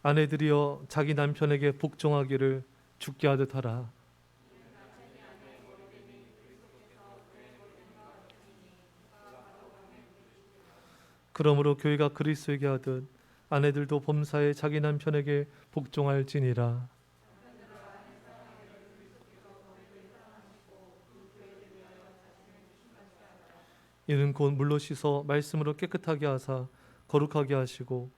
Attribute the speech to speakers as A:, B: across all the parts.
A: 아내들이여 자기 남편에게 복종하기를 죽게 하듯 하라. 그러므로 교회가 그리스도에게 하듯 아내들도 범사에 자기 남편에게 복종할지니라. 이는 곧 물로 씻어 말씀으로 깨끗하게 하사 거룩하게 하시고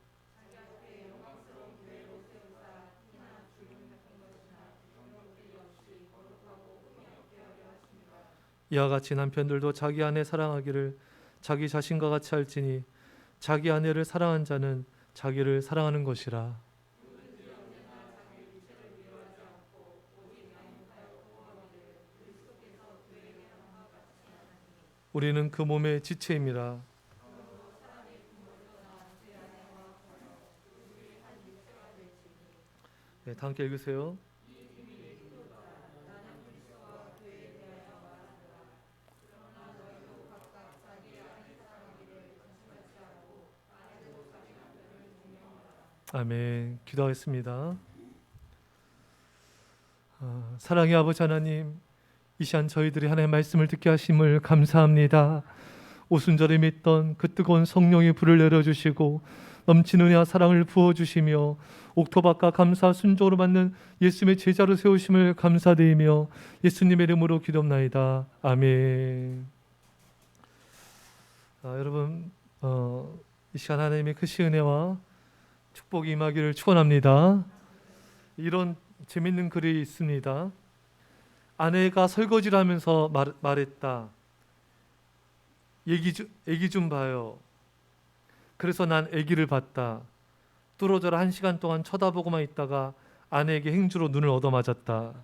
A: 이와 같이 남편들도 자기 아내 사랑하기를 자기 자신과 같이 할지니 자기 아내를 사랑한 자는 자기를 사랑하는 것이라. 우리는 그 몸의 지체임이라. 네, 다 함께 읽으세요. 아멘. 기도하겠습니다. 사랑의 아버지 하나님, 이 시간 저희들이 하나님의 말씀을 듣게 하심을 감사합니다. 오순절에 믿던 그 뜨거운 성령의 불을 내려주시고 넘치는 은혜와 사랑을 부어주시며 옥토박과 감사 순종으로 받는 예수님의 제자로 세우심을 감사드리며 예수님의 이름으로 기도합나이다. 아멘. 여러분, 이 시간 하나님의 크신 은혜와 축복이 임하기를 축원합니다. 이런 재밌는 글이 있습니다. 아내가 설거지를 하면서 말했다. 애기 좀 봐요. 그래서 난 애기를 봤다. 뚫어져라 1시간 동안 쳐다보고만 있다가 아내에게 행주로 눈을 얻어맞았다.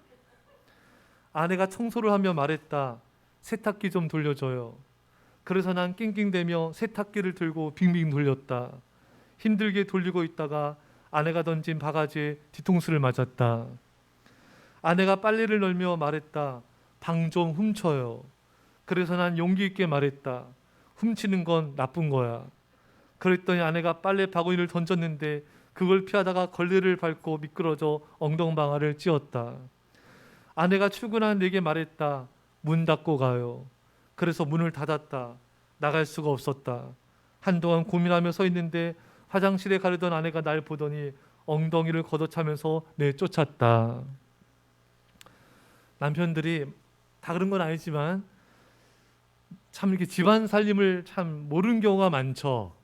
A: 아내가 청소를 하며 말했다. 세탁기 좀 돌려줘요. 그래서 난 낑낑대며 세탁기를 들고 빙빙 돌렸다. 힘들게 돌리고 있다가 아내가 던진 바가지에 뒤통수를 맞았다. 아내가 빨래를 널며 말했다. 방 좀 훔쳐요. 그래서 난 용기 있게 말했다. 훔치는 건 나쁜 거야. 그랬더니 아내가 빨래 바구니를 던졌는데 그걸 피하다가 걸레를 밟고 미끄러져 엉덩방아를 찧었다. 아내가 출근한 내게 말했다. 문 닫고 가요. 그래서 문을 닫았다. 나갈 수가 없었다. 한동안 고민하며 서 있는데 화장실에 가려던 아내가 날 보더니 엉덩이를 걷어차면서 내쫓았다. 남편들이 다 그런 건 아니지만 참 이렇게 집안 살림을 참 모르는 경우가 많죠.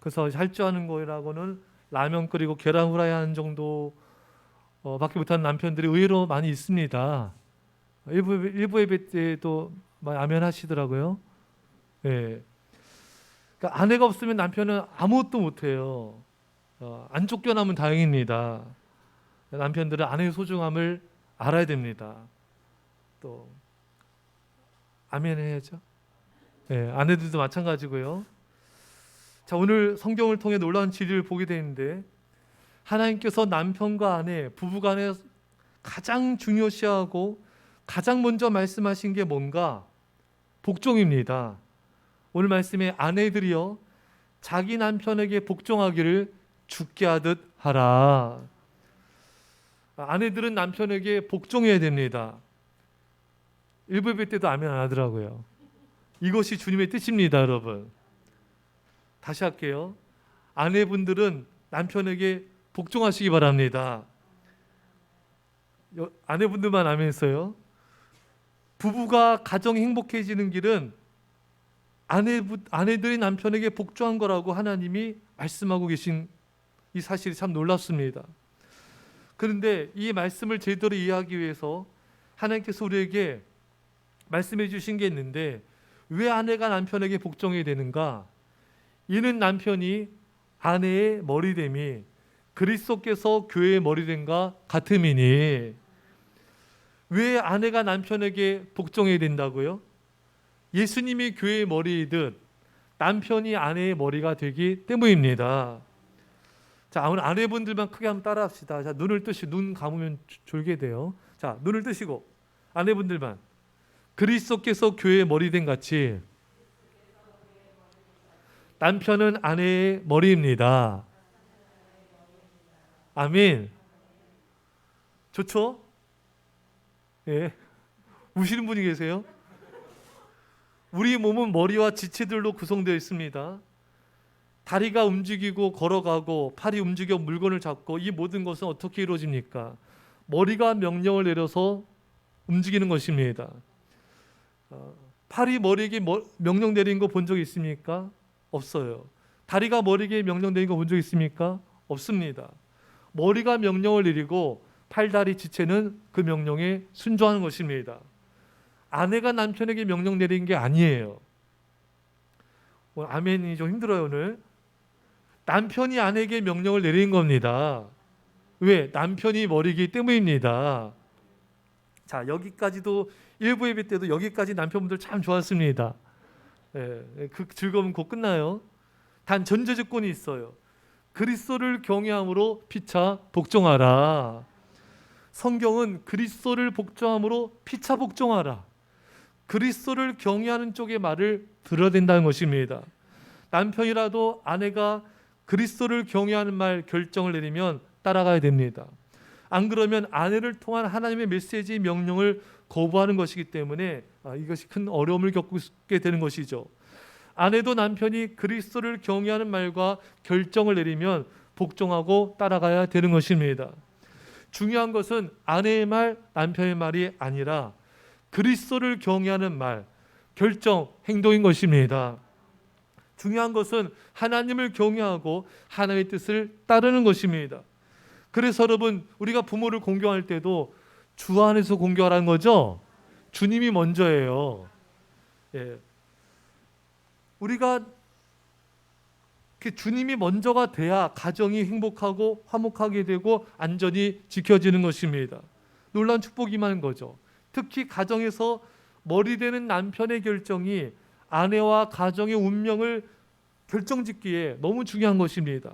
A: 그래서 할 줄 아는 거라고는 라면 끓이고 계란 후라이 하는 정도 밖에 못하는 남편들이 의외로 많이 있습니다. 일부 예배 때도 라면 하시더라고요. 예. 그러니까 아내가 없으면 남편은 아무것도 못해요. 안 쫓겨나면 다행입니다. 남편들은 아내의 소중함을 알아야 됩니다. 또 아멘 해야죠. 예, 아내들도 마찬가지고요. 자, 오늘 성경을 통해 놀라운 진리를 보게 되는데 하나님께서 남편과 아내, 부부간에 가장 중요시하고 가장 먼저 말씀하신 게 뭔가? 복종입니다. 오늘 말씀에 아내들이여 자기 남편에게 복종하기를 죽게 하듯 하라. 아내들은 남편에게 복종해야 됩니다. 일부 예배 때도 아멘 안 하더라고요. 이것이 주님의 뜻입니다, 여러분. 다시 할게요. 아내분들은 남편에게 복종하시기 바랍니다. 아내분들만 아멘 했어요. 부부가 가정이 행복해지는 길은 아내들이 남편에게 복종한 거라고 하나님이 말씀하고 계신 이 사실이 참 놀랍습니다. 그런데 이 말씀을 제대로 이해하기 위해서 하나님께서 우리에게 말씀해 주신 게 있는데 왜 아내가 남편에게 복종해야 되는가? 이는 남편이 아내의 머리됨이 그리스도께서 교회의 머리됨과 같음이니. 왜 아내가 남편에게 복종해야 된다고요? 예수님이 교회의 머리이듯 남편이 아내의 머리가 되기 때문입니다. 자, 오늘 아내분들만 크게 한번 따라합시다. 자, 눈을 뜨시고, 눈 감으면 졸게 돼요. 자, 눈을 뜨시고 아내분들만 그리스도께서 교회의 머리됨 같이 남편은 아내의 머리입니다. 아멘. 좋죠? 예. 우시는 분이 계세요? 우리 몸은 머리와 지체들로 구성되어 있습니다. 다리가 움직이고 걸어가고 팔이 움직여 물건을 잡고 이 모든 것은 어떻게 이루어집니까? 머리가 명령을 내려서 움직이는 것입니다. 팔이 머리에게 명령 내린 거 본 적 있습니까? 없어요. 다리가 머리에게 명령 내린 거 본 적 있습니까? 없습니다. 머리가 명령을 내리고 팔, 다리, 지체는 그 명령에 순종하는 것입니다. 아내가 남편에게 명령 내린 게 아니에요. 아멘이 좀 힘들어요 오늘. 남편이 아내에게 명령을 내린 겁니다. 왜? 남편이 머리이기 때문입니다. 자, 여기까지도 일부 예배 때도 여기까지 남편분들 참 좋았습니다. 그 즐거움은 곧 끝나요. 단 전제 조건이 있어요. 그리스도를 경외함으로 피차 복종하라. 성경은 그리스도를 복종함으로 피차 복종하라. 그리스도를 경외하는 쪽의 말을 들어야 된다는 것입니다. 남편이라도 아내가 그리스도를 경외하는 말 결정을 내리면 따라가야 됩니다. 안 그러면 아내를 통한 하나님의 메시지 명령을 거부하는 것이기 때문에 이것이 큰 어려움을 겪게 되는 것이죠. 아내도 남편이 그리스도를 경외하는 말과 결정을 내리면 복종하고 따라가야 되는 것입니다. 중요한 것은 아내의 말, 남편의 말이 아니라 그리스도를 경외하는 말, 결정, 행동인 것입니다. 중요한 것은 하나님을 경외하고 하나님의 뜻을 따르는 것입니다. 그래서 여러분, 우리가 부모를 공경할 때도 주 안에서 공경하라는 거죠. 주님이 먼저예요. 우리가 주님이 먼저가 돼야 가정이 행복하고 화목하게 되고 안전이 지켜지는 것입니다. 놀라운 축복이 임하는 거죠. 특히 가정에서 머리 되는 남편의 결정이 아내와 가정의 운명을 결정짓기에 너무 중요한 것입니다.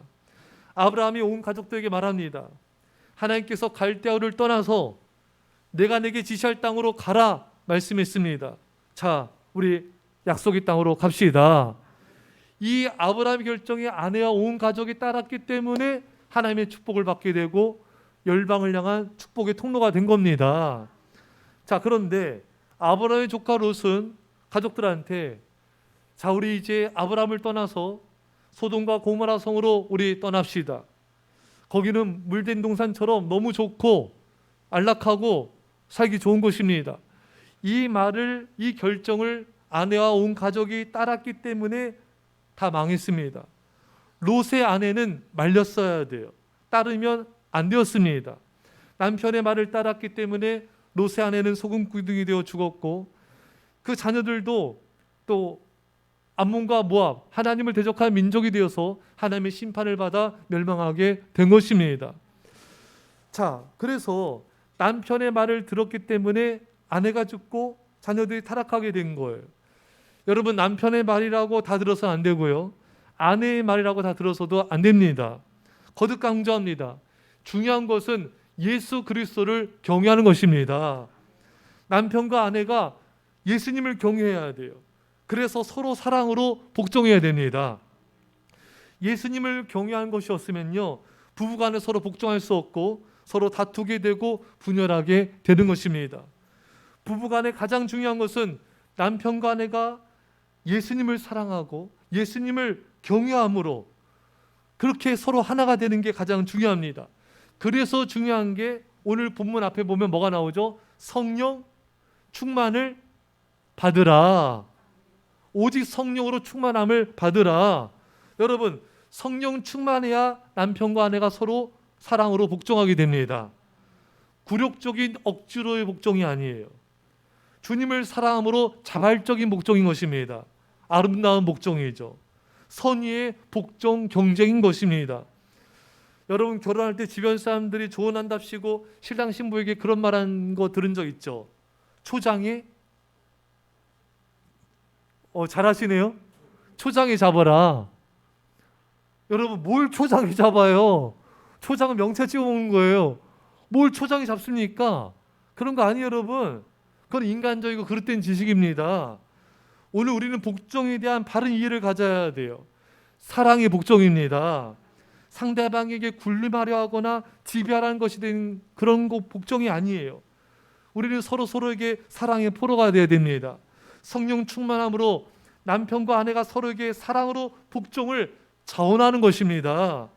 A: 아브라함이 온 가족들에게 말합니다. 하나님께서 갈대아우를 떠나서 내가 내게 지시할 땅으로 가라 말씀했습니다. 자, 우리 약속의 땅으로 갑시다. 이 아브라함의 결정에 아내와 온 가족이 따랐기 때문에 하나님의 축복을 받게 되고 열방을 향한 축복의 통로가 된 겁니다. 자, 그런데 아브라함의 조카 롯은 가족들한테 자, 우리 이제 아브라함을 떠나서 소돔과 고모라 성으로 우리 떠납시다. 거기는 물된 동산처럼 너무 좋고 안락하고 살기 좋은 곳입니다. 이 말을, 이 결정을 아내와 온 가족이 따랐기 때문에 다 망했습니다. 롯의 아내는 말렸어야 돼요. 따르면 안 되었습니다. 남편의 말을 따랐기 때문에 롯의 아내는 소금구덩이 되어 죽었고 그 자녀들도 또 암몬과 모압, 하나님을 대적한 민족이 되어서 하나님의 심판을 받아 멸망하게 된 것입니다. 자, 그래서 남편의 말을 들었기 때문에 아내가 죽고 자녀들이 타락하게 된 거예요. 여러분, 남편의 말이라고 다 들어서는 안 되고요. 아내의 말이라고 다 들어서도 안 됩니다. 거듭 강조합니다. 중요한 것은 예수 그리스도를 경외하는 것입니다. 남편과 아내가 예수님을 경외해야 돼요. 그래서 서로 사랑으로 복종해야 됩니다. 예수님을 경외하는 것이 없으면요, 부부간에 서로 복종할 수 없고 서로 다투게 되고 분열하게 되는 것입니다. 부부간에 가장 중요한 것은 남편과 아내가 예수님을 사랑하고 예수님을 경외함으로 그렇게 서로 하나가 되는 게 가장 중요합니다. 그래서 중요한 게 오늘 본문 앞에 보면 뭐가 나오죠? 성령 충만을 받으라. 오직 성령으로 충만함을 받으라. 여러분, 성령 충만해야 남편과 아내가 서로 사랑으로 복종하게 됩니다. 굴욕적인 억지로의 복종이 아니에요. 주님을 사랑함으로 자발적인 복종인 것입니다. 아름다운 복종이죠. 선의의 복종 경쟁인 것입니다. 여러분, 결혼할 때 주변 사람들이 조언한답시고 신랑 신부에게 그런 말한 거 들은 적 있죠? 초장에 잘하시네요. 초장에 잡아라. 여러분, 뭘 초장에 잡아요? 초장은 명태 찍어 먹는 거예요. 뭘 초장에 잡습니까? 그런 거 아니에요, 여러분. 그건 인간적이고 그릇된 지식입니다. 오늘 우리는 복종에 대한 바른 이해를 가져야 돼요. 사랑의 복종입니다. 상대방에게 군림하려 하거나 지배하라는 것이 된 그런 복종이 아니에요. 우리는 서로에게 사랑의 포로가 되어야 됩니다. 성령 충만함으로 남편과 아내가 서로에게 사랑으로 복종을 자원하는 것입니다.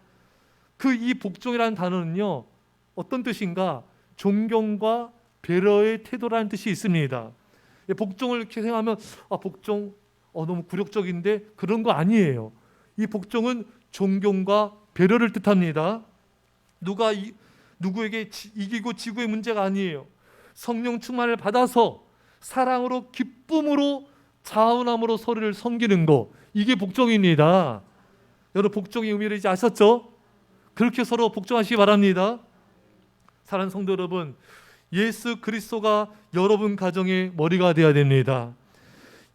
A: 이 복종이라는 단어는요, 어떤 뜻인가? 존경과 배려의 태도라는 뜻이 있습니다. 복종을 이렇게 생각하면 복종 너무 굴욕적인데, 그런 거 아니에요. 이 복종은 존경과 배려를 뜻합니다. 누구에게 이기고 지고의 문제가 아니에요. 성령 충만을 받아서 사랑으로 기쁨으로 자원함으로 서로를 섬기는 거, 이게 복종입니다. 여러분, 복종의 의미를 이제 아셨죠? 그렇게 서로 복종하시기 바랍니다. 사랑하는 성도 여러분, 예수 그리스도가 여러분 가정의 머리가 되어야 됩니다.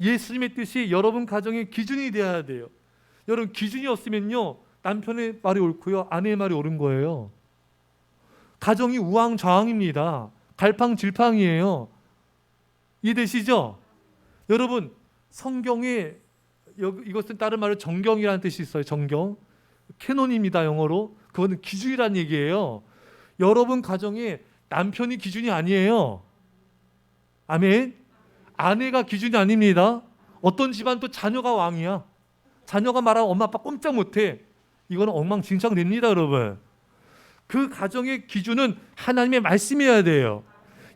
A: 예수님의 뜻이 여러분 가정의 기준이 되어야 돼요. 여러분, 기준이 없으면요, 남편의 말이 옳고요, 아내의 말이 옳은 거예요. 가정이 우왕좌왕입니다. 갈팡질팡이에요. 이해되시죠? 여러분, 성경에 이것은 다른 말로 정경이라는 뜻이 있어요. 정경, 캐논입니다, 영어로. 그거는 기준이라는 얘기예요. 여러분 가정에 남편이 기준이 아니에요. 아멘. 아내가 기준이 아닙니다. 어떤 집안도 자녀가 왕이야. 자녀가 말하면 엄마 아빠 꼼짝 못해. 이거는 엉망진창 됩니다, 여러분. 그 가정의 기준은 하나님의 말씀이어야 돼요.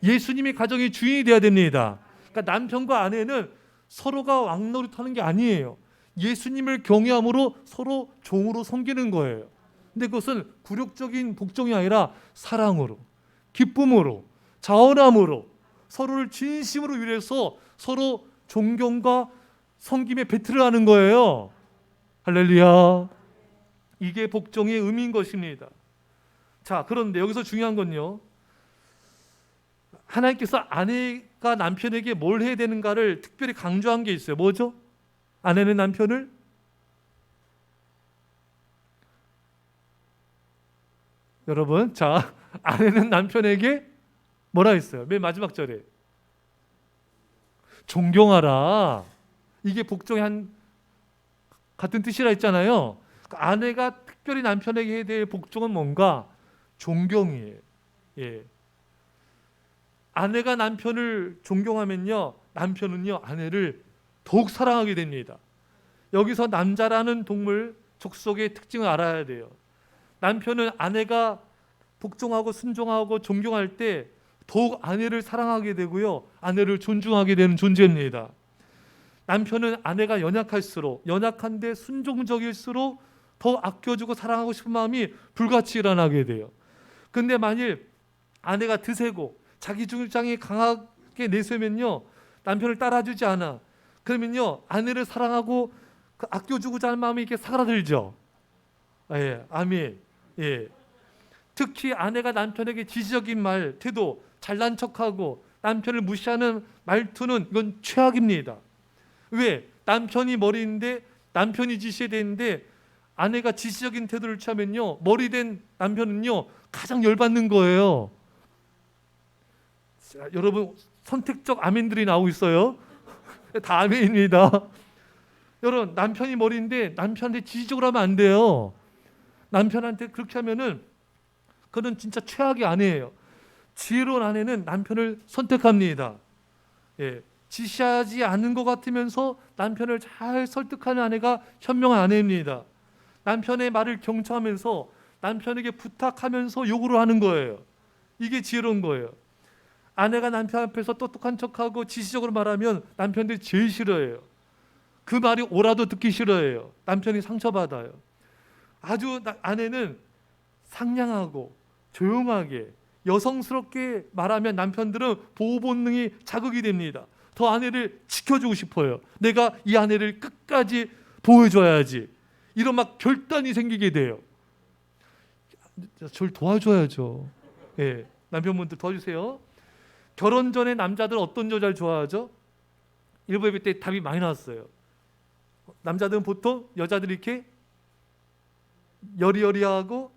A: 예수님이 가정의 주인이 되어야 됩니다. 그러니까 남편과 아내는 서로가 왕노릇하는 게 아니에요. 예수님을 경외함으로 서로 종으로 섬기는 거예요. 근데 그것은 굴욕적인 복종이 아니라 사랑으로, 기쁨으로, 자원함으로 서로를 진심으로 위해서 서로 존경과 섬김의 배틀을 하는 거예요. 할렐루야. 이게 복종의 의미인 것입니다. 자, 그런데 여기서 중요한 건요, 하나님께서 아내가 남편에게 뭘 해야 되는가를 특별히 강조한 게 있어요. 뭐죠? 아내는 남편을 여러분, 자, 아내는 남편에게 뭐라 했어요? 맨 마지막 절에 존경하라. 이게 복종의 같은 뜻이라 했잖아요. 아내가 특별히 남편에게 해야 될 복종은 뭔가? 존경이에요. 예. 아내가 남편을 존경하면요, 남편은요, 아내를 더욱 사랑하게 됩니다. 여기서 남자라는 동물 족속의 특징을 알아야 돼요. 남편은 아내가 복종하고 순종하고 존경할 때 더욱 아내를 사랑하게 되고요, 아내를 존중하게 되는 존재입니다. 남편은 아내가 연약한데 순종적일수록 더 아껴주고 사랑하고 싶은 마음이 불같이 일어나게 돼요. 근데 만일 아내가 드세고 자기 주장이 강하게 내세우면요, 남편을 따라주지 않아. 그러면요, 아내를 사랑하고 아껴주고자 하는 마음이 이렇게 사그라들죠. 예, 아멘. 예. 특히 아내가 남편에게 지지적인 말, 태도, 잘난 척하고 남편을 무시하는 말투는 이건 최악입니다. 왜? 남편이 머리인데 남편이 지시해야 되는데 아내가 지시적인 태도를 취하면요, 머리된 남편은요 가장 열받는 거예요. 자, 여러분, 선택적 아멘들이 나오고 있어요. 다 아멘입니다. 여러분, 남편이 머리인데 남편한테 지지적으로 하면 안 돼요. 남편한테 그렇게 하면은 그는 진짜 최악의 아내예요. 지혜로운 아내는 남편을 선택합니다. 예, 지시하지 않는 것 같으면서 남편을 잘 설득하는 아내가 현명한 아내입니다. 남편의 말을 경청하면서 남편에게 부탁하면서 요구를 하는 거예요. 이게 지혜로운 거예요. 아내가 남편 앞에서 똑똑한 척하고 지시적으로 말하면 남편들이 제일 싫어해요. 그 말이 옳아도 듣기 싫어해요. 남편이 상처받아요. 아내는 상냥하고 조용하게 여성스럽게 말하면 남편들은 보호 본능이 자극이 됩니다. 더 아내를 지켜주고 싶어요. 내가 이 아내를 끝까지 보호해줘야지. 이런 막 결단이 생기게 돼요. 저를 도와줘야죠. 예, 남편분들 도와주세요. 결혼 전에 남자들은 어떤 여자를 좋아하죠? 일부 예배 때 답이 많이 나왔어요. 남자들은 보통 여자들이 이렇게 여리여리하고,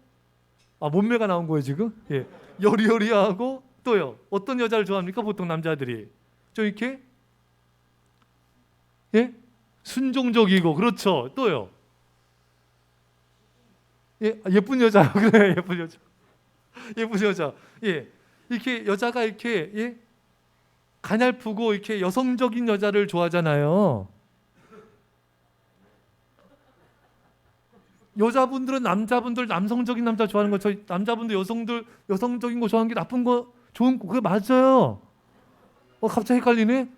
A: 몸매가 나온 거예요 지금? 예, 여리여리하고, 또요, 어떤 여자를 좋아합니까? 보통 남자들이 좀 이렇게, 예, 순종적이고, 그렇죠. 또요, 예, 예쁜 여자. 그래, 예쁜 여자. 예쁜 여자. 예, 이렇게 여자가 이렇게 예? 가냘프고 이렇게 여성적인 여자를 좋아하잖아요. 여자분들은 남자분들 남성적인 남자 좋아하는 거, 저 남자분들 여성들 여성적인 거 좋아하는 게 나쁜 거 좋은 거 그게 맞아요. 갑자기 헷갈리네.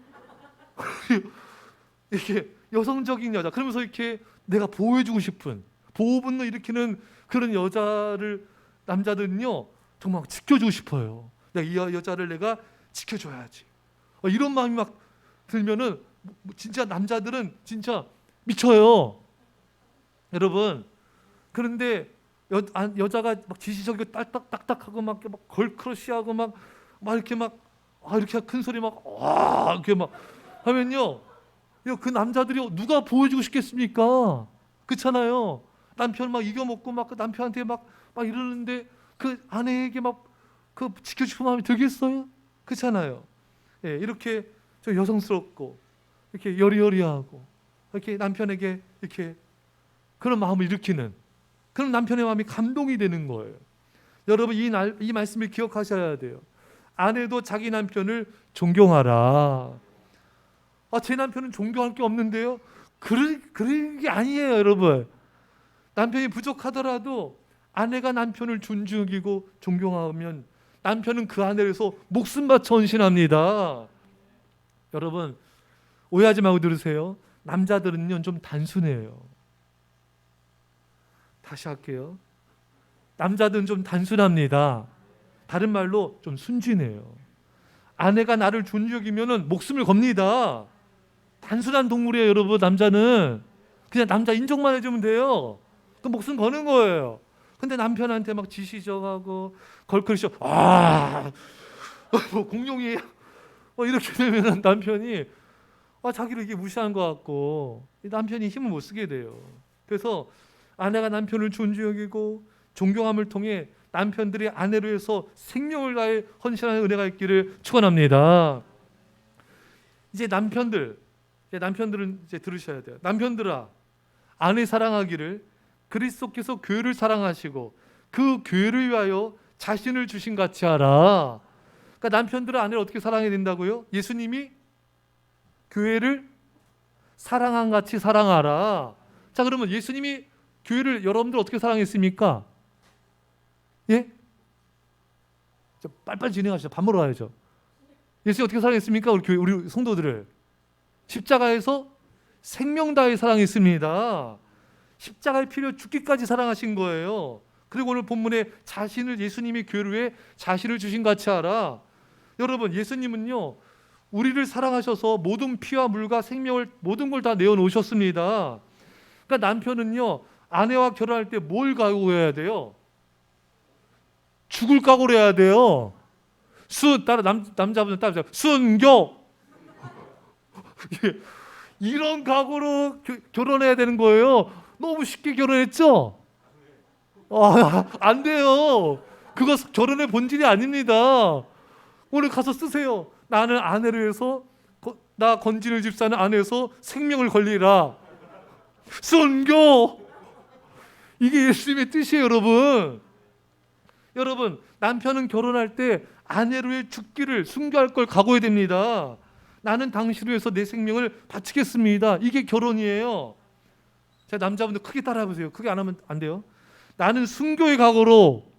A: 이렇게 여성적인 여자 그러면서 이렇게 내가 보호해주고 싶은 보호 본능 일으키는 그런 여자를 남자들은요 정말 지켜주고 싶어요. 내가 이 여자를 내가 지켜줘야지. 이런 마음이 막 들면은 진짜 남자들은 진짜 미쳐요. 여러분. 그런데 여자가 막 지시적이고 딱딱하고 막 걸크러쉬하고 막 이렇게 막 이렇게 큰 소리 막 이렇게 막 하면요, 그 남자들이 누가 보여주고 싶겠습니까? 그렇잖아요. 남편 막 이겨먹고 막 그 남편한테 막 이러는데 그 아내에게 막 그 지켜주고 싶은 마음이 들겠어요? 그렇잖아요. 예, 이렇게 저 여성스럽고 이렇게 여리여리하고 이렇게 남편에게 이렇게 그런 마음을 일으키는 그런 남편의 마음이 감동이 되는 거예요. 여러분 이 말씀을 기억하셔야 돼요. 아내도 자기 남편을 존경하라. 제 남편은 존경할 게 없는데요. 그런 게 아니에요, 여러분. 남편이 부족하더라도 아내가 남편을 존중하고 존경하면 남편은 그 아내를 위해서 목숨 바쳐 헌신합니다. 여러분 오해하지 말고 들으세요. 남자들은요 좀 단순해요. 다시 할게요. 남자들은 좀 단순합니다. 다른 말로 좀 순진해요. 아내가 나를 존중하면은 목숨을 겁니다. 단순한 동물이에요, 여러분. 남자는 그냥 남자 인정만 해주면 돼요. 그 목숨 거는 거예요. 근데 남편한테 막 지시적하고 걸크러쉬 뭐 공룡이 이렇게 되면 남편이 자기를 이게 무시한 것 같고 남편이 힘을 못 쓰게 돼요. 그래서 아내가 남편을 존중하고 존경함을 통해 남편들이 아내를 위해서 생명을 다해 헌신하는 은혜가 있기를 축원합니다. 이제 남편들은 이제 들으셔야 돼요. 남편들아, 아내 사랑하기를 그리스도께서 교회를 사랑하시고 그 교회를 위하여 자신을 주신 같이 하라. 그러니까 남편들은 아내를 어떻게 사랑해야 된다고요? 예수님이 교회를 사랑한 같이 사랑하라. 자, 그러면 예수님이 교회를 여러분들 어떻게 사랑했습니까? 예? 빨리빨리 진행하시죠. 밥 먹으러 가야죠. 예수님 어떻게 사랑했습니까? 우리 성도들을 십자가에서 생명 다해 사랑했습니다. 십자가의 피를 죽기까지 사랑하신 거예요. 그리고 오늘 본문에 자신을 예수님이 교회를 위해 자신을 주신 같이 하라. 여러분 예수님은요 우리를 사랑하셔서 모든 피와 물과 생명을 모든 걸 다 내어놓으셨습니다. 그러니까 남편은요 아내와 결혼할 때 뭘 각오해야 돼요? 죽을 각오를 해야 돼요. 남자분들 따라서 순교. 이런 각오로 결혼해야 되는 거예요. 너무 쉽게 결혼했죠? 안 돼요. 그거 결혼의 본질이 아닙니다. 오늘 가서 쓰세요. 나는 아내를 위해서 나 건진을 집사는 아내에서 생명을 걸리라. 순교. 이게 예수님의 뜻이에요, 여러분. 여러분 남편은 결혼할 때 아내를 위해 죽기를 순교할 걸 각오해야 됩니다. 나는 당신을 위해서 내 생명을 바치겠습니다. 이게 결혼이에요. 자, 남자분들 크게 따라해보세요. 크게 안 하면 안 돼요. 나는 순교의 각오로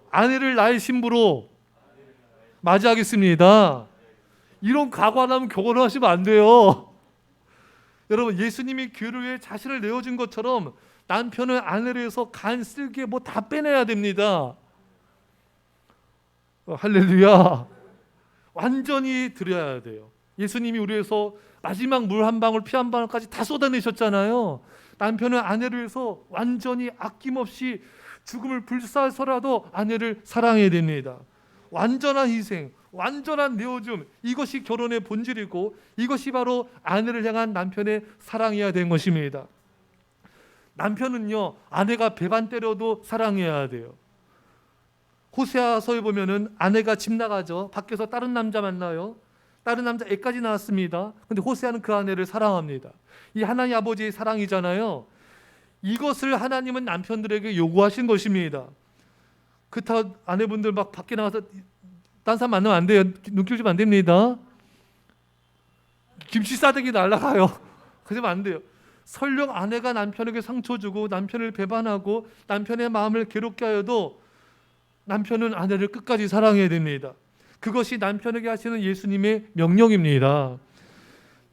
A: 아내를 나의 신부로 맞이하겠습니다. 이런 각오 안 하면 결혼을 하시면 안 돼요. 여러분 예수님이 교회를 위해 자신을 내어준 것처럼 남편은 아내를 위해서 간 쓸개 뭐 다 빼내야 됩니다. 할렐루야. 완전히 드려야 돼요. 예수님이 우리 위해서 마지막 물 한 방울 피 한 방울까지 다 쏟아내셨잖아요. 남편은 아내를 위해서 완전히 아낌없이 죽음을 불사해서라도 아내를 사랑해야 됩니다. 완전한 희생, 완전한 내어줌, 이것이 결혼의 본질이고 이것이 바로 아내를 향한 남편의 사랑이어야 되는 것입니다. 남편은요 아내가 배반 때려도 사랑해야 돼요. 호세아서에 보면은 아내가 집 나가죠. 밖에서 다른 남자 만나요. 다른 남자 애까지 나왔습니다. 근데 호세아는 그 아내를 사랑합니다. 이 하나님 아버지의 사랑이잖아요. 이것을 하나님은 남편들에게 요구하신 것입니다. 그렇다고 아내분들 막 밖에 나가서 딴 사람 만나면 안 돼요. 눈길 주면 안 됩니다. 김치 싸대기 날라가요. 그러면 안 돼요. 설령 아내가 남편에게 상처 주고 남편을 배반하고 남편의 마음을 괴롭게 하여도 남편은 아내를 끝까지 사랑해야 됩니다. 그것이 남편에게 하시는 예수님의 명령입니다.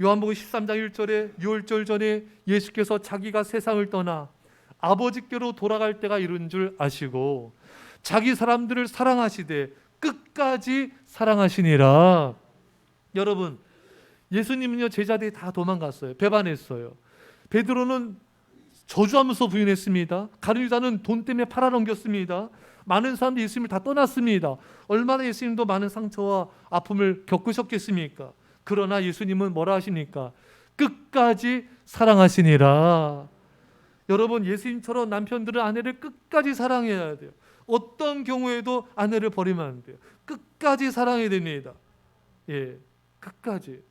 A: 요한복음 13장 1절에 유월절 전에 예수께서 자기가 세상을 떠나 아버지께로 돌아갈 때가 이른 줄 아시고 자기 사람들을 사랑하시되 끝까지 사랑하시니라. 여러분, 예수님은요 제자들이 다 도망갔어요. 배반했어요. 베드로는 저주하면서 부인했습니다. 가룟 유다는 돈 때문에 팔아넘겼습니다. 많은 사람들이 예수님을 다 떠났습니다. 얼마나 예수님도 많은 상처와 아픔을 겪으셨겠습니까? 그러나 예수님은 뭐라 하십니까? 끝까지 사랑하시니라. 여러분, 예수님처럼 남편들은 아내를 끝까지 사랑해야 돼요. 어떤 경우에도 아내를 버리면 안 돼요. 끝까지 사랑해야 됩니다. 예, 끝까지.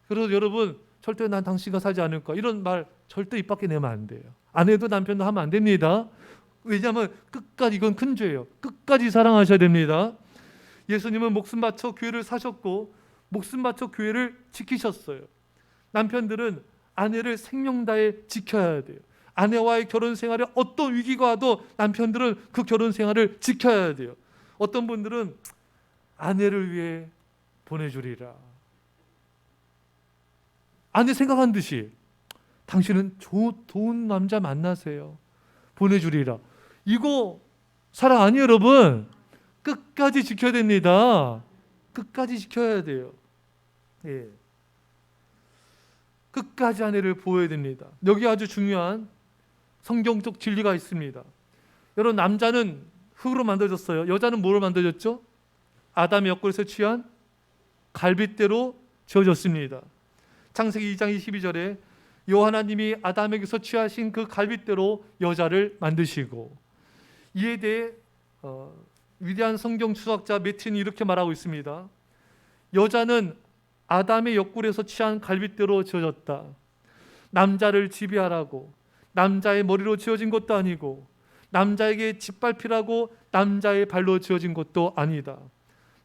A: 그래서 여러분, 절대 난 당신과 살지 않을 거야, 이런 말 절대 입 밖에 내면 안 돼요. 아내도 남편도 하면 안 됩니다. 왜냐하면 끝까지, 이건 큰 죄예요. 끝까지 사랑하셔야 됩니다. 예수님은 목숨 바쳐 교회를 사셨고 목숨 바쳐 교회를 지키셨어요. 남편들은 아내를 생명 다해 지켜야 돼요. 아내와의 결혼 생활에 어떤 위기가 와도 남편들은 그 결혼 생활을 지켜야 돼요. 어떤 분들은 아내를 위해 보내주리라. 아내 생각한 듯이 당신은 좋은 남자 만나세요. 보내주리라. 이거 사랑 아니에요, 여러분. 끝까지 지켜야 됩니다. 끝까지 지켜야 돼요. 예. 끝까지 아내를 보호해야 됩니다. 여기 아주 중요한 성경적 진리가 있습니다. 여러분, 남자는 흙으로 만들어졌어요. 여자는 뭐로 만들어졌죠? 아담의 옆구리에서 취한 갈빗대로 지어졌습니다. 창세기 2장 22절에 여호와 하나님이 아담에게서 취하신 그 갈빗대로 여자를 만드시고, 이에 대해 위대한 성경 추학자 매틴이 이렇게 말하고 있습니다. 여자는 아담의 옆구리에서 취한 갈빗대로 지어졌다. 남자를 지배하라고 남자의 머리로 지어진 것도 아니고 남자에게 짓밟히라고 남자의 발로 지어진 것도 아니다.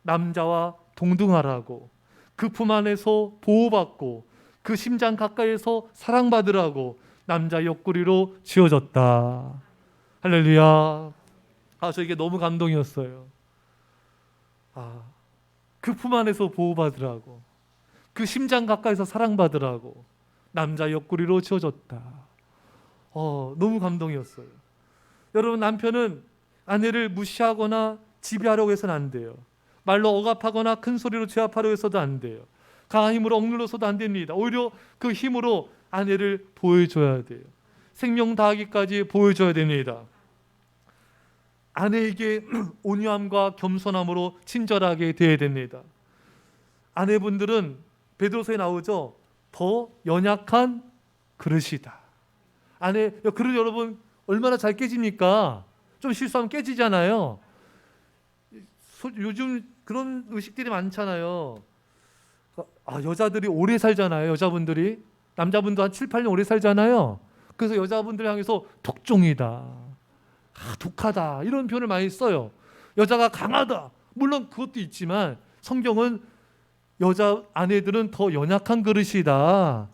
A: 남자와 동등하라고 그 품 안에서 보호받고 그 심장 가까이에서 사랑받으라고 남자 옆구리로 지어졌다. 할렐루야. 저 이게 너무 감동이었어요. 그 품 안에서 보호받으라고 그 심장 가까이서 사랑받으라고 남자 옆구리로 지어졌다. 너무 감동이었어요. 여러분, 남편은 아내를 무시하거나 지배하려고 해서는 안 돼요. 말로 억압하거나 큰 소리로 제압하려고 해서도 안 돼요. 강한 힘으로 억눌러서도 안 됩니다. 오히려 그 힘으로 아내를 보호해줘야 돼요. 생명 다하기까지 보호해줘야 됩니다. 아내에게 온유함과 겸손함으로 친절하게 대해야 됩니다. 아내분들은 베드로서에 나오죠. 더 연약한 그릇이다. 그릇 여러분 얼마나 잘 깨집니까? 좀 실수하면 깨지잖아요. 요즘 그런 의식들이 많잖아요. 여자들이 오래 살잖아요. 여자분들이. 남자분도 한 7, 8년 오래 살잖아요. 그래서 여자분들 향해서 독종이다, 독하다, 이런 표현을 많이 써요. 여자가 강하다. 물론 그것도 있지만 성경은 여자 아내들은 더 연약한 그릇이다.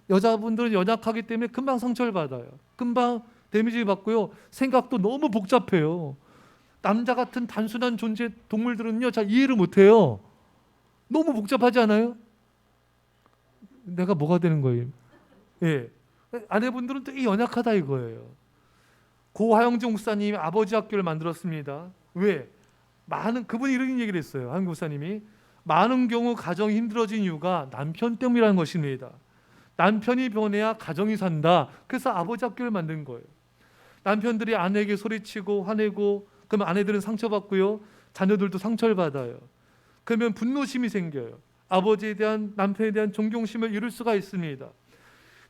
A: 여자분들은 연약하기 때문에 금방 상처를 받아요. 금방 데미지 받고요. 생각도 너무 복잡해요. 남자 같은 단순한 존재 동물들은요 잘 이해를 못해요. 너무 복잡하지 않아요? 내가 뭐가 되는 거예요? 예. 아내분들은 되게 연약하다 이거예요. 고 하영정 목사님이 아버지 학교를 만들었습니다. 왜? 그분이 이런 얘기를 했어요. 하영정 목사님이 많은 경우 가정이 힘들어진 이유가 남편 때문이라는 것입니다. 남편이 변해야 가정이 산다. 그래서 아버지 학교를 만든 거예요. 남편들이 아내에게 소리치고 화내고 그러면 아내들은 상처받고요. 자녀들도 상처를 받아요. 그러면 분노심이 생겨요. 아버지에 대한, 남편에 대한 존경심을 잃을 수가 있습니다.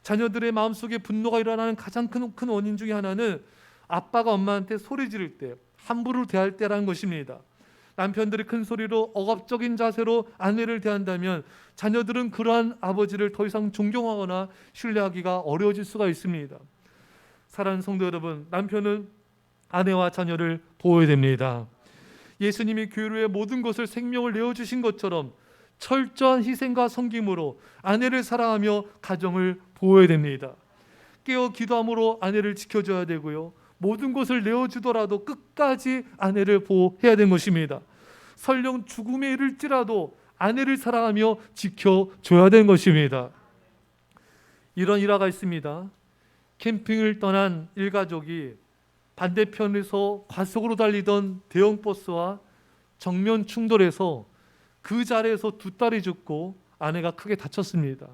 A: 자녀들의 마음속에 분노가 일어나는 가장 큰 원인 중에 하나는 아빠가 엄마한테 소리 지를 때, 함부로 대할 때라는 것입니다. 남편들이 큰 소리로 억압적인 자세로 아내를 대한다면 자녀들은 그러한 아버지를 더 이상 존경하거나 신뢰하기가 어려워질 수가 있습니다. 사랑하는 성도 여러분, 남편은 아내와 자녀를 보호해야 됩니다. 예수님이 교회의 모든 것을 생명을 내어주신 것처럼 철저한 희생과 섬김으로 아내를 사랑하며 가정을 보호해야 됩니다. 깨어 기도함으로 아내를 지켜줘야 되고요, 모든 것을 내어주더라도 끝까지 아내를 보호해야 되는 것입니다. 설령 죽음에 이를지라도 아내를 사랑하며 지켜줘야 되는 것입니다. 이런 일화가 있습니다. 캠핑을 떠난 일가족이 반대편에서 과속으로 달리던 대형 버스와 정면 충돌해서 그 자리에서 두 딸이 죽고 아내가 크게 다쳤습니다.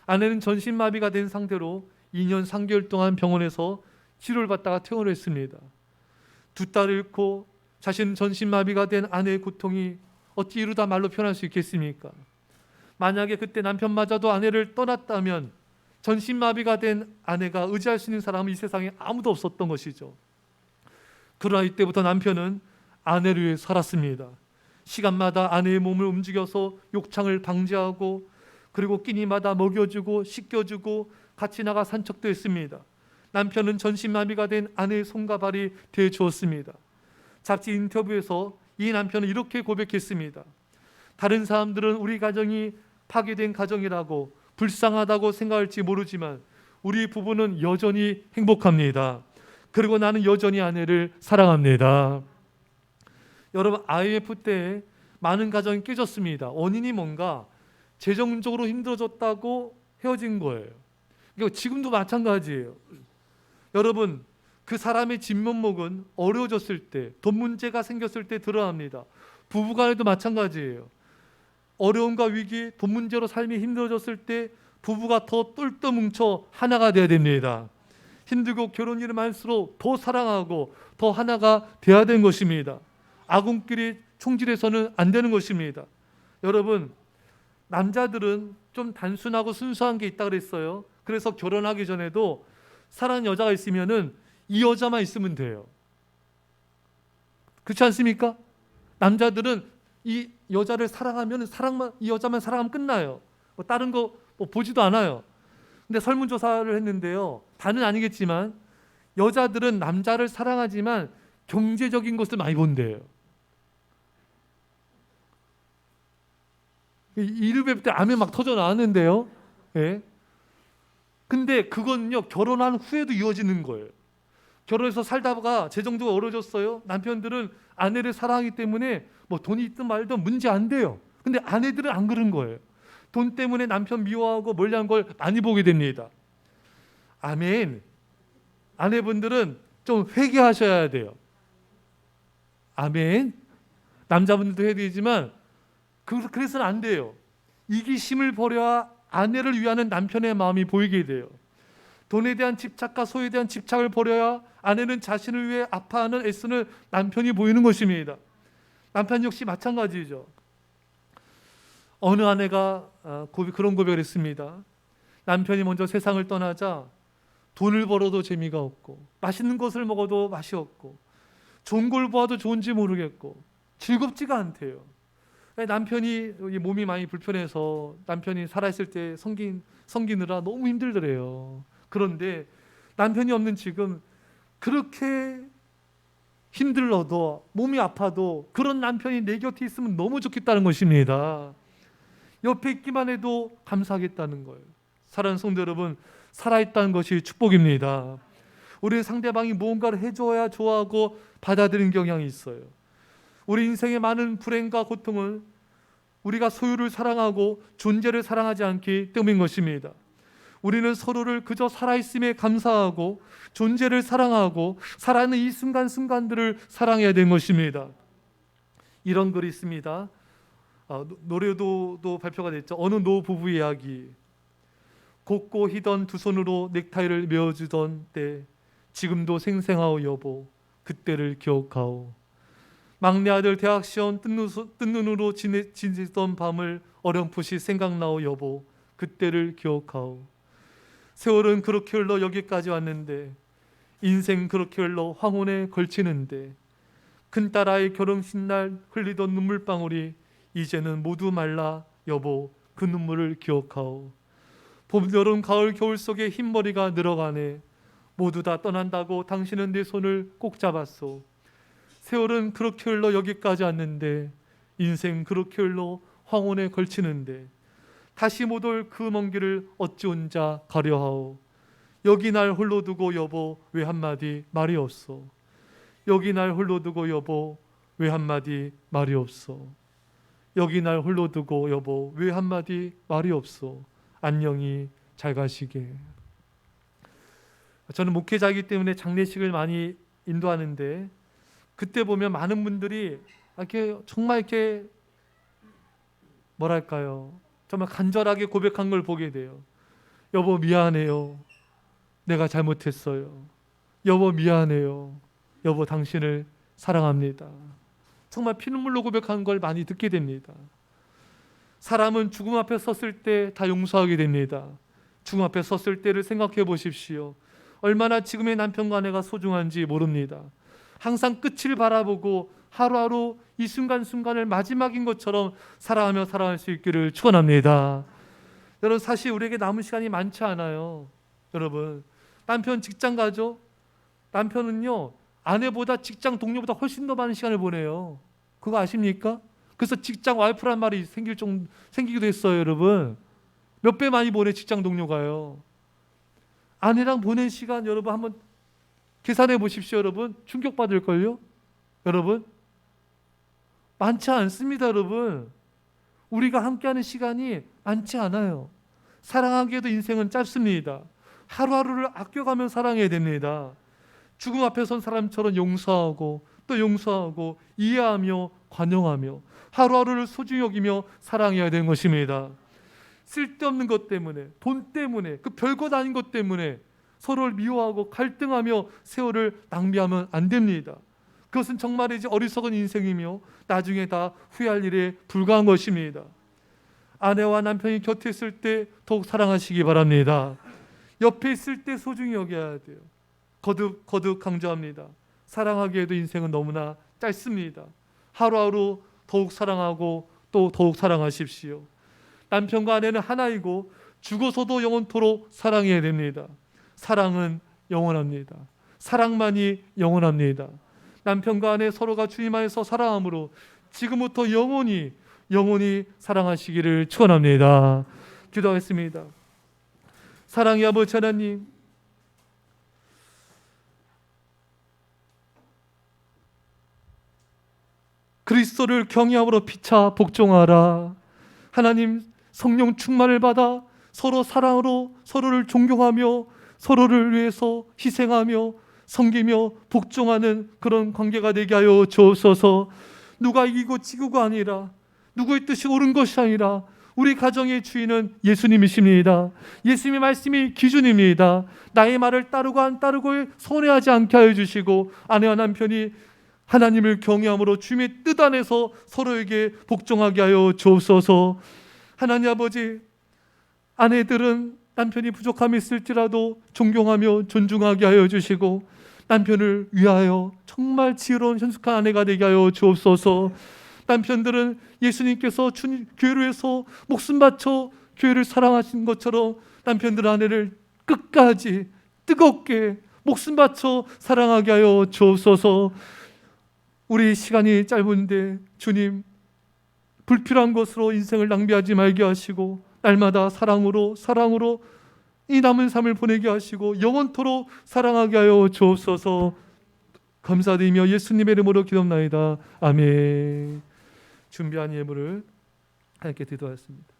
A: 아내는 전신마비가 된 상태로 2년 3개월 동안 병원에서 치료를 받다가 퇴원을 했습니다. 두 딸을 잃고 자신 전신마비가 된 아내의 고통이 어찌 이루다 말로 표현할 수 있겠습니까? 만약에 그때 남편마저도 아내를 떠났다면 전신마비가 된 아내가 의지할 수 있는 사람은 이 세상에 아무도 없었던 것이죠. 그러나 이때부터 남편은 아내를 위해 살았습니다. 시간마다 아내의 몸을 움직여서 욕창을 방지하고, 그리고 끼니마다 먹여주고 씻겨주고 같이 나가 산책도 했습니다. 남편은 전신마비가 된 아내의 손과 발이 되어주었습니다. 잡지 인터뷰에서 이 남편은 이렇게 고백했습니다. 다른 사람들은 우리 가정이 파괴된 가정이라고 불쌍하다고 생각할지 모르지만 우리 부부는 여전히 행복합니다. 그리고 나는 여전히 아내를 사랑합니다. 여러분, IMF 때 많은 가정이 깨졌습니다. 원인이 뭔가 재정적으로 힘들어졌다고 헤어진 거예요. 그러니까 지금도 마찬가지예요. 여러분, 그 사람의 진면목은 어려워졌을 때, 돈 문제가 생겼을 때 드러납니다. 부부간에도 마찬가지예요. 어려움과 위기, 돈 문제로 삶이 힘들어졌을 때 부부가 더 똘똘 뭉쳐 하나가 돼야 됩니다. 힘들고 결혼 일이 많을수록 더 사랑하고 더 하나가 돼야 되는 것입니다. 아군끼리 총질해서는 안 되는 것입니다. 여러분, 남자들은 좀 단순하고 순수한 게 있다 그랬어요. 그래서 결혼하기 전에도 사랑하는 여자가 있으면은 이 여자만 있으면 돼요. 그렇지 않습니까? 남자들은 이 여자를 사랑하면 이 여자만 사랑하면 끝나요. 뭐 다른 거 보지도 않아요. 근데 설문조사를 했는데요, 다는 아니겠지만 여자들은 남자를 사랑하지만 경제적인 것을 많이 본대요. 이르베 때 암이 막 터져 나왔는데요. 예. 근데 그건요, 결혼한 후에도 이어지는 거예요. 결혼해서 살다가 재정적으로 어려워졌어요. 남편들은 아내를 사랑하기 때문에 뭐 돈이 있든 말든 문제 안 돼요. 근데 아내들은 안 그런 거예요. 돈 때문에 남편 미워하고 멀리한 걸 많이 보게 됩니다. 아멘. 아내분들은 좀 회개하셔야 돼요. 아멘. 남자분들도 해야 되지만 그래서는 안 돼요. 이기심을 버려야 아내를 위하는 남편의 마음이 보이게 돼요. 돈에 대한 집착과 소유에 대한 집착을 버려야 아내는 자신을 위해 아파하는 애쓰는 남편이 보이는 것입니다. 남편 역시 마찬가지죠. 어느 아내가 그런 고백을 했습니다. 남편이 먼저 세상을 떠나자 돈을 벌어도 재미가 없고, 맛있는 것을 먹어도 맛이 없고, 좋은 걸 보아도 좋은지 모르겠고 즐겁지가 않대요. 남편이 몸이 많이 불편해서 남편이 살아있을 때 섬기느라 너무 힘들더래요. 그런데 남편이 없는 지금 그렇게 힘들어도 몸이 아파도 그런 남편이 내 곁에 있으면 너무 좋겠다는 것입니다. 옆에 있기만 해도 감사하겠다는 거예요. 사랑하는 성도 여러분, 살아있다는 것이 축복입니다. 우리 상대방이 무언가를 해줘야 좋아하고 받아들이는 경향이 있어요. 우리 인생의 많은 불행과 고통은 우리가 소유를 사랑하고 존재를 사랑하지 않기 때문인 것입니다. 우리는 서로를 그저 살아있음에 감사하고 존재를 사랑하고 살아있는 이 순간순간들을 사랑해야 되는 것입니다. 이런 글이 있습니다. 노래도 발표가 됐죠. 어느 노부부 이야기. 곱고 희던 두 손으로 넥타이를 메어주던 때, 지금도 생생하오 여보, 그때를 기억하오. 막내 아들 대학 시험 뜬 눈으로 지내던 밤을 어렴풋이 생각나오 여보, 그때를 기억하오. 세월은 그렇게 흘러 여기까지 왔는데, 인생 그렇게 흘러 황혼에 걸치는데, 큰딸 아이 결혼식 날 흘리던 눈물방울이 이제는 모두 말라 여보, 그 눈물을 기억하오. 봄, 여름, 가을, 겨울 속에 흰머리가 늘어가네. 모두 다 떠난다고 당신은 내 손을 꼭 잡았소. 세월은 그렇게 흘러 여기까지 왔는데, 인생 그렇게 흘러 황혼에 걸치는데, 다시 못 올 그 먼 길을 어찌 혼자 가려하오. 여기 날 홀로 두고 여보 왜 한마디 말이 없소. 여기 날 홀로 두고 여보 왜 한마디 말이 없소. 여기 날 홀로 두고 여보 왜 한마디 말이 없소. 안녕히 잘 가시게. 저는 목회자이기 때문에 장례식을 많이 인도하는데, 그때 보면 많은 분들이 이렇게 정말 이렇게 뭐랄까요, 정말 간절하게 고백한 걸 보게 돼요. 여보 미안해요. 내가 잘못했어요. 여보 미안해요. 여보 당신을 사랑합니다. 정말 피눈물로 고백한 걸 많이 듣게 됩니다. 사람은 죽음 앞에 섰을 때 다 용서하게 됩니다. 죽음 앞에 섰을 때를 생각해 보십시오. 얼마나 지금의 남편과 아내가 소중한지 모릅니다. 항상 끝을 바라보고 하루하루 이 순간순간을 마지막인 것처럼 사랑하며 살아갈 수 있기를 축원합니다. 여러분, 사실 우리에게 남은 시간이 많지 않아요. 여러분, 남편 직장 가죠? 남편은요, 아내보다 직장 동료보다 훨씬 더 많은 시간을 보내요. 그거 아십니까? 그래서 직장 와이프란 말이 생기기도 했어요. 여러분, 몇 배 많이 보내 직장 동료가요. 아내랑 보낸 시간 여러분 한번 계산해 보십시오. 여러분, 충격받을걸요? 여러분, 많지 않습니다. 여러분, 우리가 함께하는 시간이 많지 않아요. 사랑하기에도 인생은 짧습니다. 하루하루를 아껴가며 사랑해야 됩니다. 죽음 앞에 선 사람처럼 용서하고 또 용서하고 이해하며 관용하며 하루하루를 소중히 여기며 사랑해야 되는 것입니다. 쓸데없는 것 때문에, 돈 때문에, 그 별것 아닌 것 때문에 서로를 미워하고 갈등하며 세월을 낭비하면 안 됩니다. 그것은 정말이지 어리석은 인생이며 나중에 다 후회할 일에 불과한 것입니다. 아내와 남편이 곁에 있을 때 더욱 사랑하시기 바랍니다. 옆에 있을 때 소중히 여겨야 돼요. 거듭 강조합니다. 사랑하기에도 인생은 너무나 짧습니다. 하루하루 더욱 사랑하고 또 더욱 사랑하십시오. 남편과 아내는 하나이고 죽어서도 영원토록 사랑해야 됩니다. 사랑은 영원합니다. 사랑만이 영원합니다. 남편과 아내 서로가 주님 안에서 사랑함으로 지금부터 영원히 사랑하시기를 축원합니다. 기도하겠습니다. 사랑의 아버지 하나님, 그리스도를 경외함으로 피차 복종하라. 하나님, 성령 충만을 받아 서로 사랑으로 서로를 존경하며 서로를 위해서 희생하며 섬기며 복종하는 그런 관계가 되게 하여 주옵소서. 누가 이기고 지고가 아니라, 누구의 뜻이 옳은 것이 아니라 우리 가정의 주인은 예수님이십니다. 예수님의 말씀이 기준입니다. 나의 말을 따르고 안 따르고에 손해하지 않게 하여 주시고, 아내와 남편이 하나님을 경외함으로 주님의 뜻 안에서 서로에게 복종하게 하여 주옵소서. 하나님 아버지, 아내들은 남편이 부족함이 있을지라도 존경하며 존중하게 하여 주시고, 남편을 위하여 정말 지혜로운 현숙한 아내가 되게 하여 주옵소서. 남편들은 예수님께서 교회를 위해서 목숨 바쳐 교회를 사랑하신 것처럼 남편들 아내를 끝까지 뜨겁게 목숨 바쳐 사랑하게 하여 주옵소서. 우리 시간이 짧은데 주님, 불필요한 것으로 인생을 낭비하지 말게 하시고 날마다 사랑으로 이 남은 삶을 보내게 하시고 영원토록 사랑하게 하여 주옵소서. 감사드리며 예수님의 이름으로 기도합나이다. 아멘. 준비한 예물을 함께 드리도록 하겠습니다.